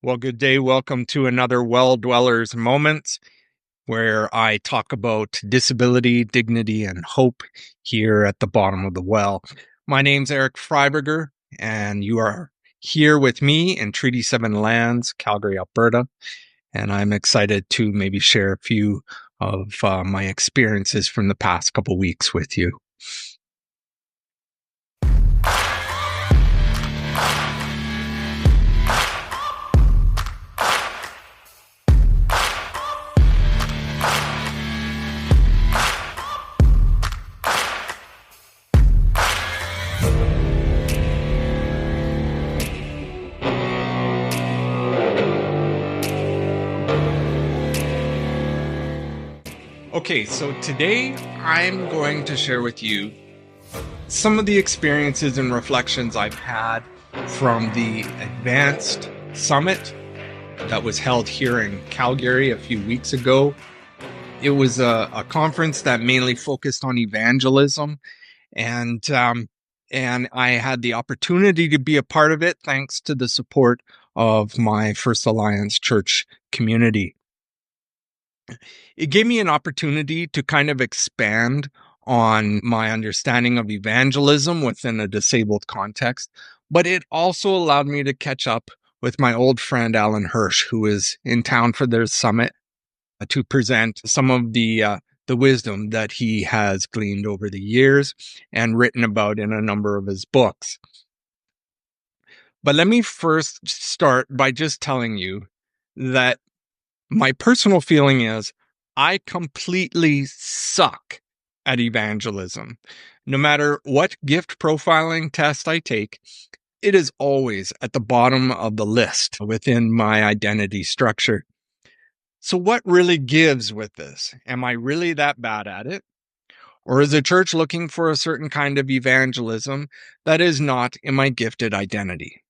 Well, good day. Welcome to another Well Dwellers Moments, where I talk about disability, dignity, and hope here at the bottom of the well. My name's Eric Freiberger, and you are here with me in Treaty 7 lands, Calgary, Alberta. And I'm excited to maybe share a few of my experiences from the past couple weeks with you. Okay, so today I'm going to share with you some of the experiences and reflections I've had from the Advanced Summit that was held here in Calgary a few weeks ago. It was a conference that mainly focused on evangelism, and I had the opportunity to be a part of it thanks to the support of my First Alliance Church community. It gave me an opportunity to kind of expand on my understanding of evangelism within a disabled context, but it also allowed me to catch up with my old friend Alan Hirsch, who is in town for their summit, to present some of the wisdom that he has gleaned over the years and written about in a number of his books. But let me first start by just telling you that my personal feeling is I completely suck at evangelism. No matter what gift profiling test I take, it is always at the bottom of the list within my identity structure. So what really gives with this? Am I really that bad at it? Or is the church looking for a certain kind of evangelism that is not in my gifted identity?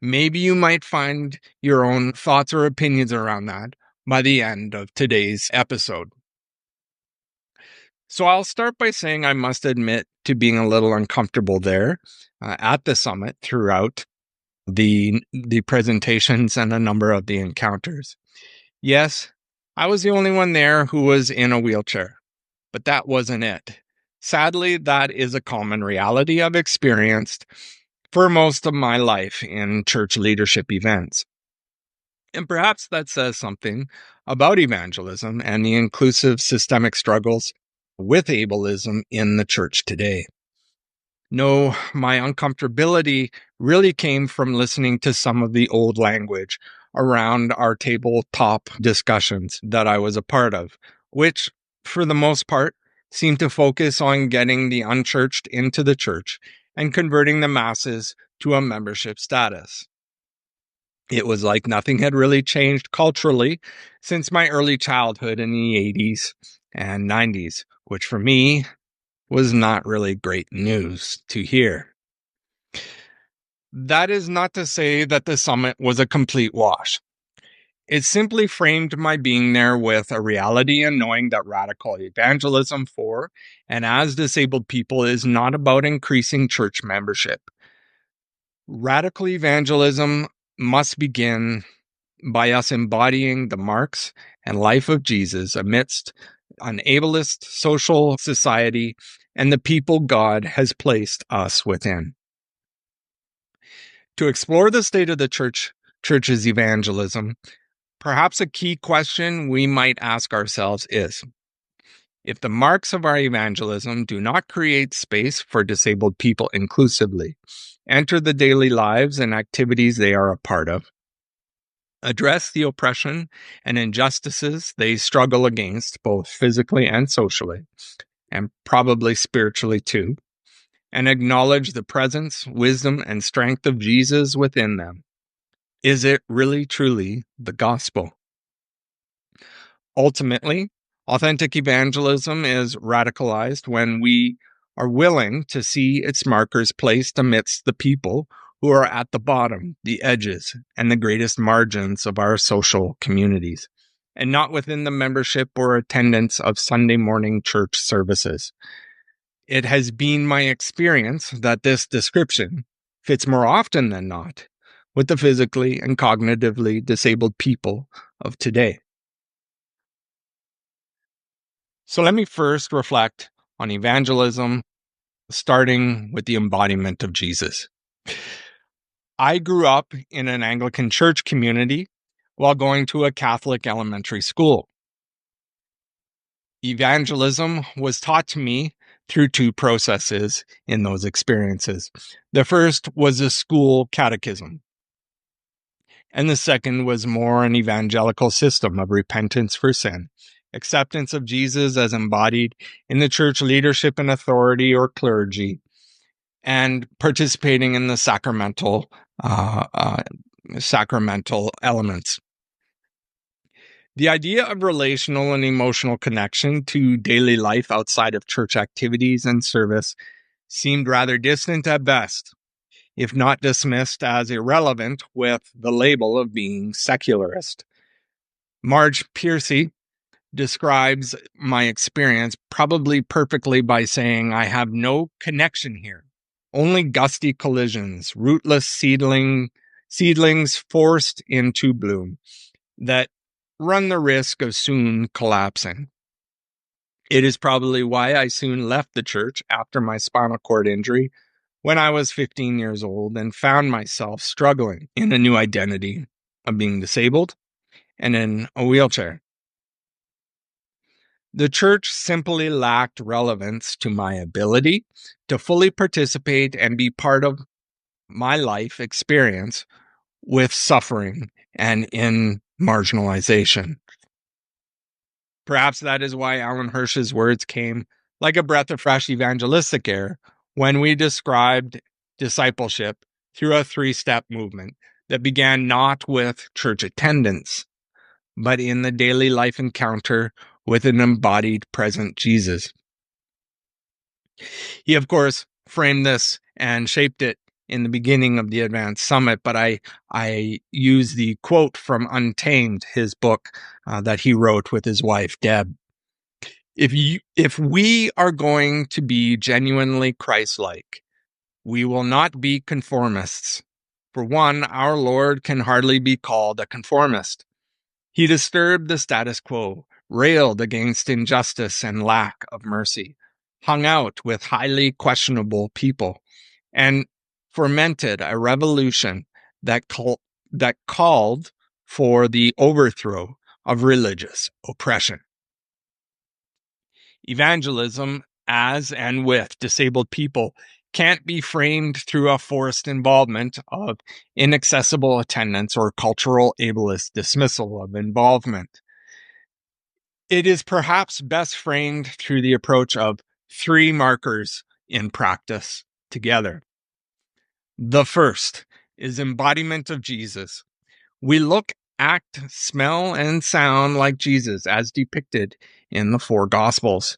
Maybe you might find your own thoughts or opinions around that by the end of today's episode. So I'll start by saying I must admit to being a little uncomfortable there at the summit throughout the presentations and a number of the encounters. Yes, I was the only one there who was in a wheelchair, but that wasn't it. Sadly, that is a common reality I've experienced for most of my life in church leadership events. And perhaps that says something about evangelism and the inclusive systemic struggles with ableism in the church today. No, my uncomfortability really came from listening to some of the old language around our tabletop discussions that I was a part of, which, for the most part, seemed to focus on getting the unchurched into the church and converting the masses to a membership status. It was like nothing had really changed culturally since my early childhood in the 80s and 90s, which for me was not really great news to hear. That is not to say that the summit was a complete wash. It simply framed my being there with a reality and knowing that radical evangelism for and as disabled people is not about increasing church membership. Radical evangelism must begin by us embodying the marks and life of Jesus amidst an ableist social society and the people God has placed us within. To explore the state of the church's evangelism, perhaps a key question we might ask ourselves is, if the marks of our evangelism do not create space for disabled people inclusively, enter the daily lives and activities they are a part of, address the oppression and injustices they struggle against, both physically and socially, and probably spiritually too, and acknowledge the presence, wisdom, and strength of Jesus within them, is it really truly the gospel? Ultimately, authentic evangelism is radicalized when we are willing to see its markers placed amidst the people who are at the bottom, the edges, and the greatest margins of our social communities, and not within the membership or attendance of Sunday morning church services. It has been my experience that this description fits more often than not with the physically and cognitively disabled people of today. So let me first reflect on evangelism, starting with the embodiment of Jesus. I grew up in an Anglican church community while going to a Catholic elementary school. Evangelism was taught to me through two processes in those experiences. The first was a school catechism, and the second was more an evangelical system of repentance for sin, acceptance of Jesus as embodied in the church leadership and authority or clergy, and participating in the sacramental elements. The idea of relational and emotional connection to daily life outside of church activities and service seemed rather distant at best, if not dismissed as irrelevant with the label of being secularist. Marge Piercy describes my experience probably perfectly by saying, "I have no connection here. Only gusty collisions, rootless seedlings forced into bloom that run the risk of soon collapsing." It is probably why I soon left the church after my spinal cord injury when I was 15 years old and found myself struggling in a new identity of being disabled and in a wheelchair. The church simply lacked relevance to my ability to fully participate and be part of my life experience with suffering and in marginalization. Perhaps that is why Alan Hirsch's words came like a breath of fresh evangelistic air when we described discipleship through a three-step movement that began not with church attendance, but in the daily life encounter with an embodied present Jesus. He, of course, framed this and shaped it in the beginning of the Advanced Summit, but I use the quote from Untamed, his book that he wrote with his wife, Deb. If we are going to be genuinely Christ-like, we will not be conformists. For one, our Lord can hardly be called a conformist. He disturbed the status quo, railed against injustice and lack of mercy, hung out with highly questionable people, and fomented a revolution that called for the overthrow of religious oppression. Evangelism as and with disabled people can't be framed through a forced involvement of inaccessible attendance or cultural ableist dismissal of involvement. It is perhaps best framed through the approach of three markers in practice together. The first is embodiment of Jesus. We look, act, smell, and sound like Jesus as depicted in the four Gospels.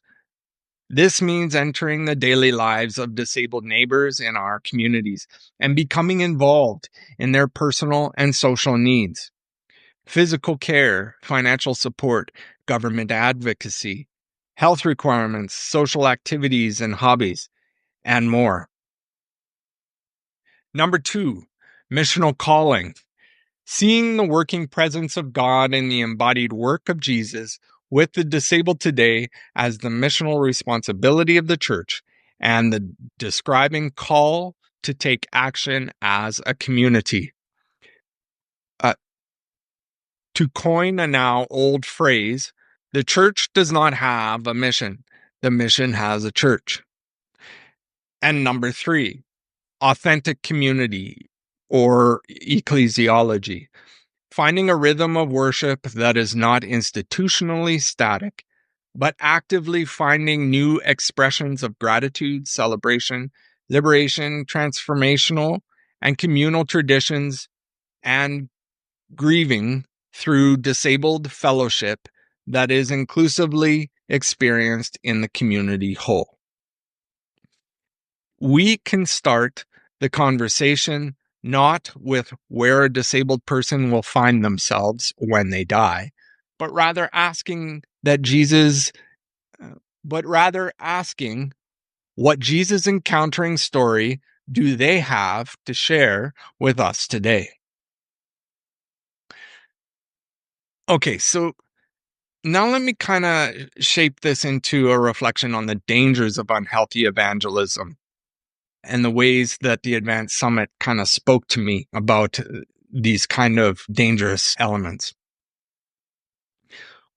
This means entering the daily lives of disabled neighbors in our communities and becoming involved in their personal and social needs. Physical care, financial support, government advocacy, health requirements, social activities and hobbies, and more. Number 2, missional calling. Seeing the working presence of God in the embodied work of Jesus with the disabled today as the missional responsibility of the church and the describing call to take action as a community. To coin a now old phrase, the church does not have a mission. The mission has a church. And number 3, authentic community or ecclesiology. Finding a rhythm of worship that is not institutionally static, but actively finding new expressions of gratitude, celebration, liberation, transformational, and communal traditions, and grieving through disabled fellowship that is inclusively experienced in the community whole. We can start the conversation not with where a disabled person will find themselves when they die, but rather asking what Jesus encountering story do they have to share with us today? Okay, so now let me kind of shape this into a reflection on the dangers of unhealthy evangelism and the ways that the Advanced Summit kind of spoke to me about these kind of dangerous elements.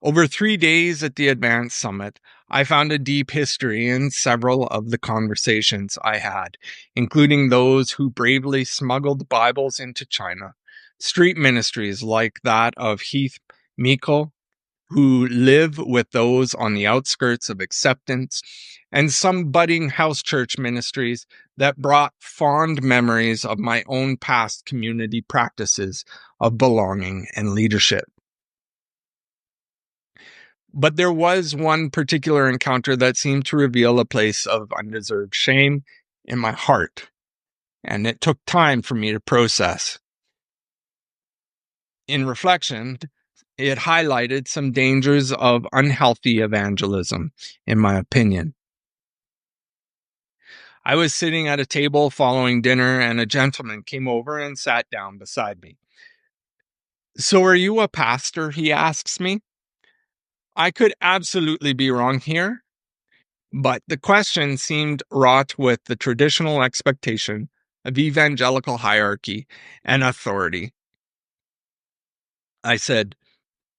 Over 3 days at the Advanced Summit, I found a deep history in several of the conversations I had, including those who bravely smuggled Bibles into China, street ministries like that of Heath Meikle, who live with those on the outskirts of acceptance, and some budding house church ministries that brought fond memories of my own past community practices of belonging and leadership. But there was one particular encounter that seemed to reveal a place of undeserved shame in my heart, and it took time for me to process. In reflection, it highlighted some dangers of unhealthy evangelism, in my opinion. I was sitting at a table following dinner, and a gentleman came over and sat down beside me. "So, are you a pastor?" he asks me. I could absolutely be wrong here, but the question seemed wrought with the traditional expectation of evangelical hierarchy and authority. I said,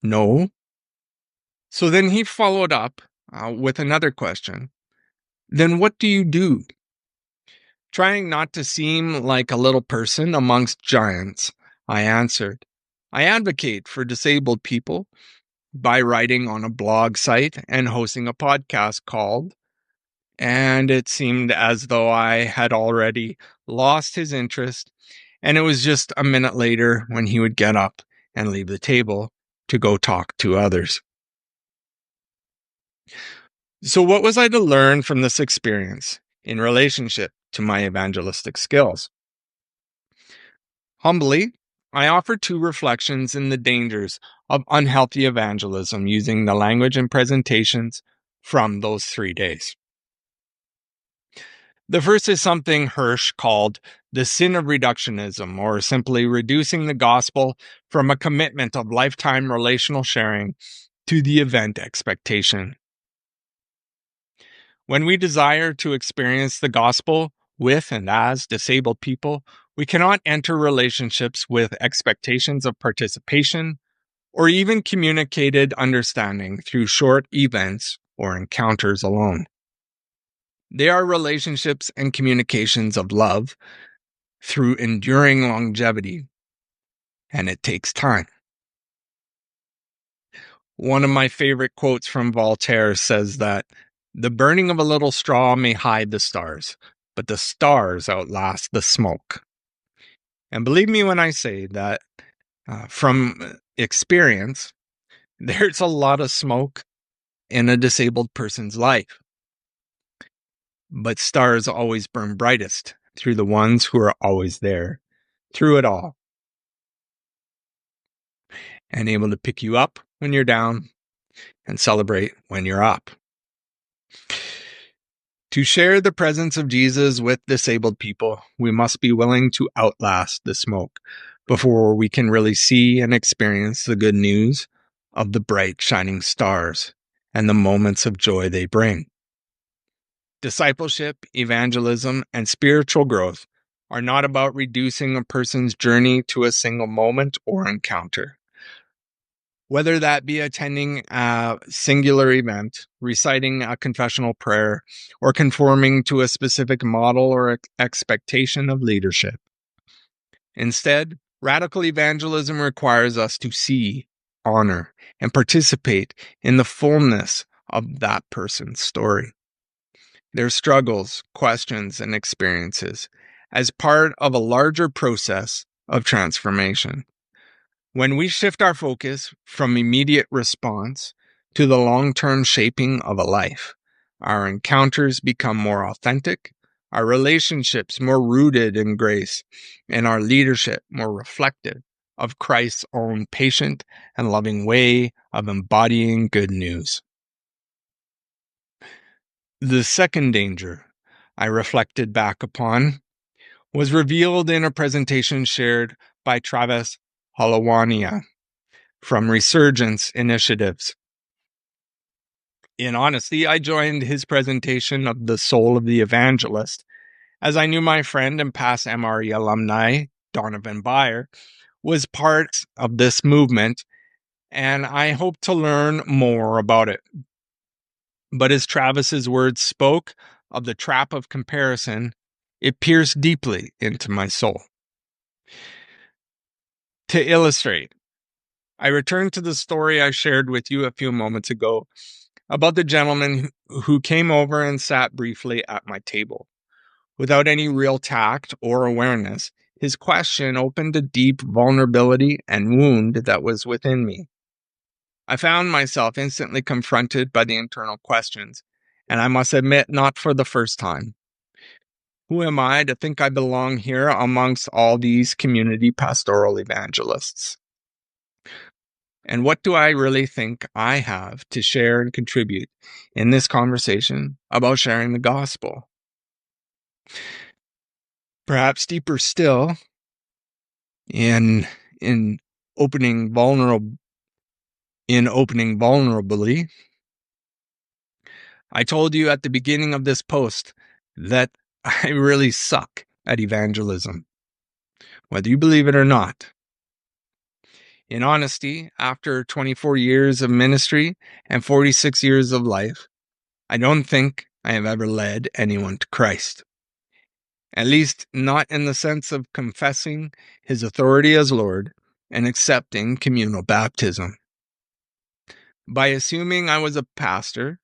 "No." So then he followed up with another question. "Then what do you do?" Trying not to seem like a little person amongst giants, I answered, "I advocate for disabled people by writing on a blog site and hosting a podcast called," and it seemed as though I had already lost his interest, and it was just a minute later when he would get up and leave the table to go talk to others. So, what was I to learn from this experience in relationship to my evangelistic skills? Humbly, I offer two reflections in the dangers of unhealthy evangelism using the language and presentations from those 3 days. The first is something Hirsch called the sin of reductionism, or simply reducing the gospel from a commitment of lifetime relational sharing to the event expectation. When we desire to experience the gospel with and as disabled people, we cannot enter relationships with expectations of participation or even communicated understanding through short events or encounters alone. They are relationships and communications of love through enduring longevity, and it takes time. One of my favorite quotes from Voltaire says that the burning of a little straw may hide the stars, but the stars outlast the smoke. And believe me when I say that from experience, there's a lot of smoke in a disabled person's life, but stars always burn brightest through the ones who are always there through it all and able to pick you up when you're down and celebrate when you're up. To share the presence of Jesus with disabled people, we must be willing to outlast the smoke before we can really see and experience the good news of the bright shining stars and the moments of joy they bring. Discipleship, evangelism, and spiritual growth are not about reducing a person's journey to a single moment or encounter. Whether that be attending a singular event, reciting a confessional prayer, or conforming to a specific model or expectation of leadership. Instead, radical evangelism requires us to see, honor, and participate in the fullness of that person's story, their struggles, questions, and experiences as part of a larger process of transformation. When we shift our focus from immediate response to the long-term shaping of a life, our encounters become more authentic, our relationships more rooted in grace, and our leadership more reflective of Christ's own patient and loving way of embodying good news. The second danger I reflected back upon was revealed in a presentation shared by Travis Halawania, from resurgence initiatives. In honesty, I joined his presentation of the soul of the evangelist, as I knew my friend and past MRE alumni, Donovan Byer, was part of this movement, and I hoped to learn more about it. But as Travis's words spoke of the trap of comparison, it pierced deeply into my soul. To illustrate, I returned to the story I shared with you a few moments ago about the gentleman who came over and sat briefly at my table. Without any real tact or awareness, his question opened a deep vulnerability and wound that was within me. I found myself instantly confronted by the internal questions, and I must admit, not for the first time. Who am I to think I belong here amongst all these community pastoral evangelists? And what do I really think I have to share and contribute in this conversation about sharing the gospel? Perhaps deeper still, in opening vulnerably, I told you at the beginning of this post that I really suck at evangelism, whether you believe it or not. In honesty, after 24 years of ministry and 46 years of life, I don't think I have ever led anyone to Christ. At least not in the sense of confessing his authority as Lord and accepting communal baptism. By assuming I was a pastor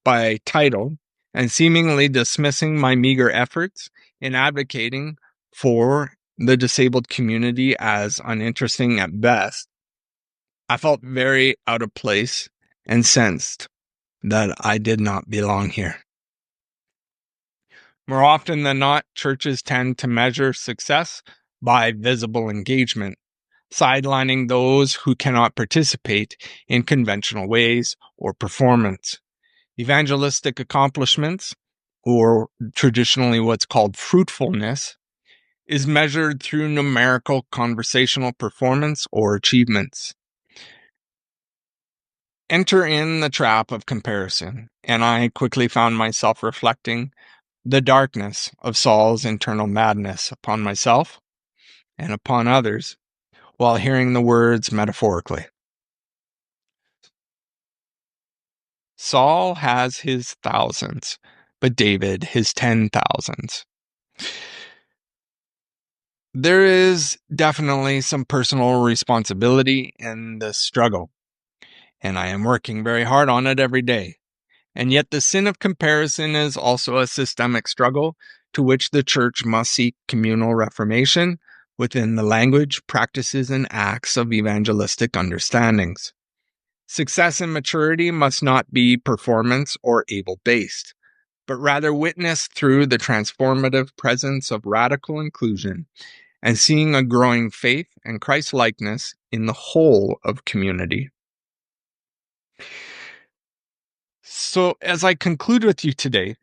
by title and seemingly dismissing my meager efforts in advocating for the disabled community as uninteresting at best, I felt very out of place and sensed that I did not belong here. More often than not, churches tend to measure success by visible engagement, sidelining those who cannot participate in conventional ways or performance. Evangelistic accomplishments, or traditionally what's called fruitfulness, is measured through numerical conversational performance or achievements. Enter in the trap of comparison, and I quickly found myself reflecting the darkness of Saul's internal madness upon myself and upon others while hearing the words metaphorically. Saul has his thousands, but David his 10,000s. There is definitely some personal responsibility in this struggle, and I am working very hard on it every day. And yet the sin of comparison is also a systemic struggle to which the church must seek communal reformation within the language, practices, and acts of evangelistic understandings. Success and maturity must not be performance or able-based, but rather witnessed through the transformative presence of radical inclusion and seeing a growing faith and Christ-likeness in the whole of community. So, as I conclude with you today,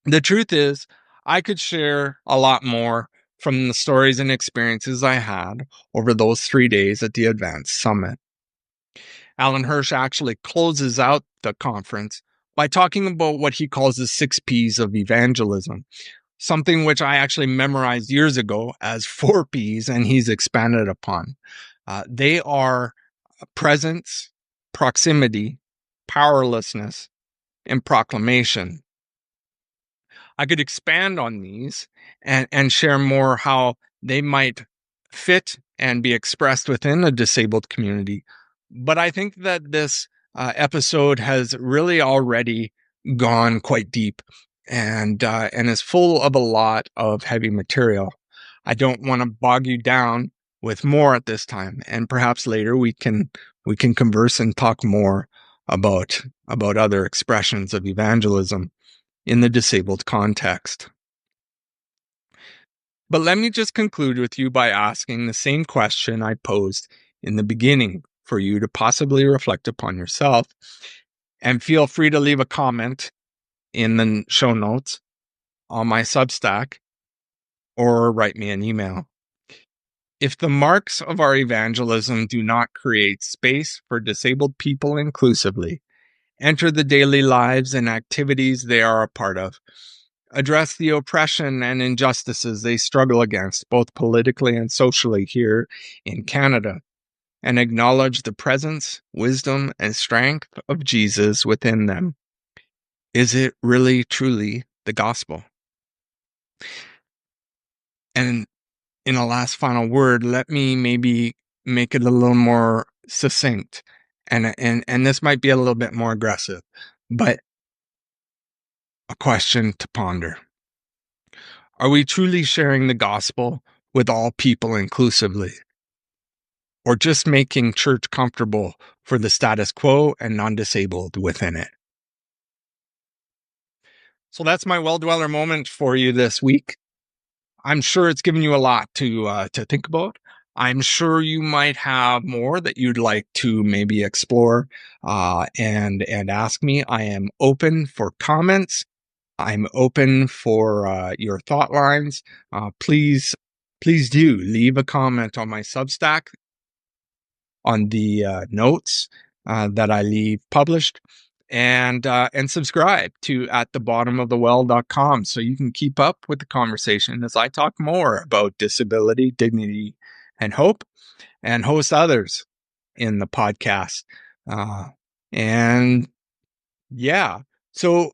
the truth is, I could share a lot more from the stories and experiences I had over those 3 days at the Advanced Summit. Alan Hirsch actually closes out the conference by talking about what he calls the 6 P's of evangelism, something which I actually memorized years ago as 4 P's, and he's expanded upon. They are presence, proximity, powerlessness, and proclamation. I could expand on these and share more how they might fit and be expressed within a disabled community. But I think that this episode has really already gone quite deep and is full of a lot of heavy material. I don't want to bog you down with more at this time, and perhaps later we can converse and talk more about other expressions of evangelism in the disabled context. But let me just conclude with you by asking the same question I posed in the beginning for you to possibly reflect upon yourself, and feel free to leave a comment in the show notes on my Substack or write me an email. If the marks of our evangelism do not create space for disabled people inclusively, enter the daily lives and activities they are a part of, address the oppression and injustices they struggle against, both politically and socially here in Canada, and acknowledge the presence, wisdom, and strength of Jesus within them, is it really, truly the gospel? And in a last final word, let me maybe make it a little more succinct. And this might be a little bit more aggressive, but a question to ponder. Are we truly sharing the gospel with all people inclusively? Or just making church comfortable for the status quo and non-disabled within it? So that's my well-dweller moment for you this week. I'm sure it's given you a lot to think about. I'm sure you might have more that you'd like to maybe explore and ask me. I am open for comments. I'm open for your thought lines. Please do leave a comment on my Substack on the notes that I leave published. And subscribe to atthebottomofthewell.com so you can keep up with the conversation as I talk more about disability, dignity, and hope, and host others in the podcast. And yeah, so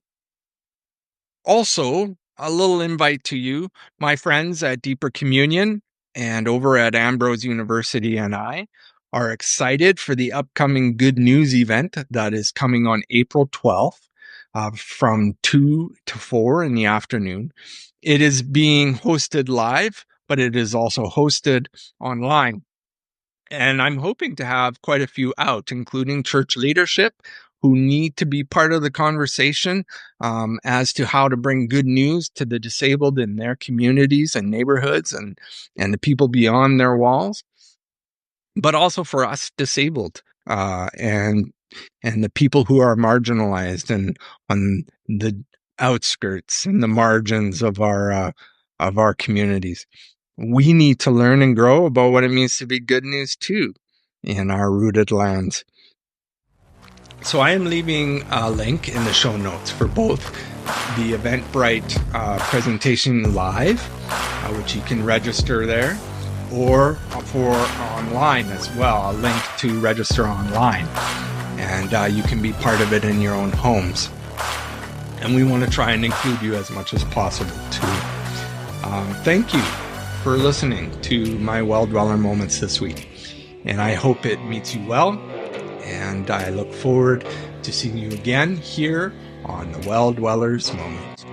also a little invite to you, my friends at Deeper Communion and over at Ambrose University, and I are excited for the upcoming Good News event that is coming on April 12th from 2 to 4 in the afternoon. It is being hosted live, but it is also hosted online. And I'm hoping to have quite a few out, including church leadership who need to be part of the conversation as to how to bring good news to the disabled in their communities and neighborhoods and the people beyond their walls, but also for us disabled and the people who are marginalized and on the outskirts and the margins of our communities. We need to learn and grow about what it means to be good news too in our rooted lands. So I am leaving a link in the show notes for both the Eventbrite presentation live, which you can register there, or for online as well, a link to register online. And you can be part of it in your own homes. And we want to try and include you as much as possible too. Thank you for listening to my Well-Dweller Moments this week. And I hope it meets you well. And I look forward to seeing you again here on the Well-Dwellers Moment.